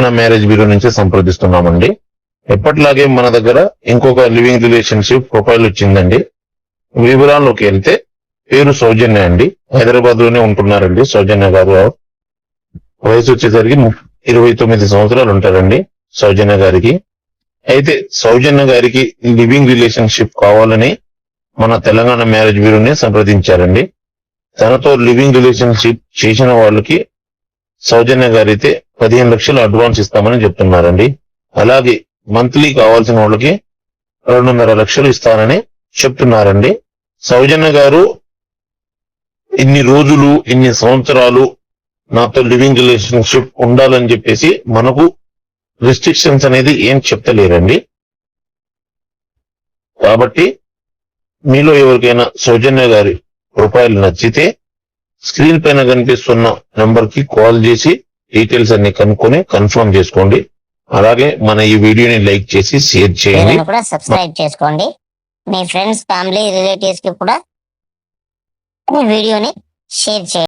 Marriage bureau నుంచి సంప్రదిస్తున్నామండి. ఎప్పటిలాగే మన దగ్గర ఇంకొక లివింగ్ రిలేషన్షిప్ ప్రొఫైల్ వచ్చిందండి. వివరాల్లోకి వెళ్తే పేరు సౌజన్య అండి. హైదరాబాద్ లోనే ఉంటున్నారండి సౌజన్య గారు. వయసు వచ్చేసరికి 29 సంవత్సరాలు ఉంటారండి సౌజన్య గారికి. అయితే సౌజన్య గారికి లివింగ్ రిలేషన్షిప్ కావాలని మన తెలంగాణ మ్యారేజ్ బ్యూరోని సంప్రదించారండి. తనతో లివింగ్ రిలేషన్షిప్ చేసిన వాళ్ళకి సౌజన్య గారైతే 15 లక్షలు అడ్వాన్స్ ఇస్తామని చెప్తున్నారండి. అలాగే మంత్లీ కావాల్సిన వాళ్ళకి 2.5 లక్షలు ఇస్తానని చెప్తున్నారండి. సౌజన్య గారు ఇన్ని రోజులు ఇన్ని సంవత్సరాలు నాతో లివింగ్ రిలేషన్షిప్ ఉండాలని చెప్పేసి మనకు రిస్ట్రిక్షన్స్ అనేది ఏం చెప్తలేరండి. కాబట్టి మీలో ఎవరికైనా సౌజన్య గారి ప్రొఫైల్ నచ్చితే స్క్రీన్ పైన కనిపిస్తున్న నెంబర్ కి కాల్ చేసి డీటెయిల్స్ అన్ని కనుక్కొని కన్ఫర్మ్ చేసుకోండి. అలాగే మన ఈ వీడియోని లైక్ చేసి షేర్ చేయండి. కూడా సబ్స్క్రైబ్ చేసుకోండి. మీ ఫ్రెండ్స్, ఫ్యామిలీ, రిలేటివ్స్ కి కూడా ఈ వీడియోని షేర్ చేయండి.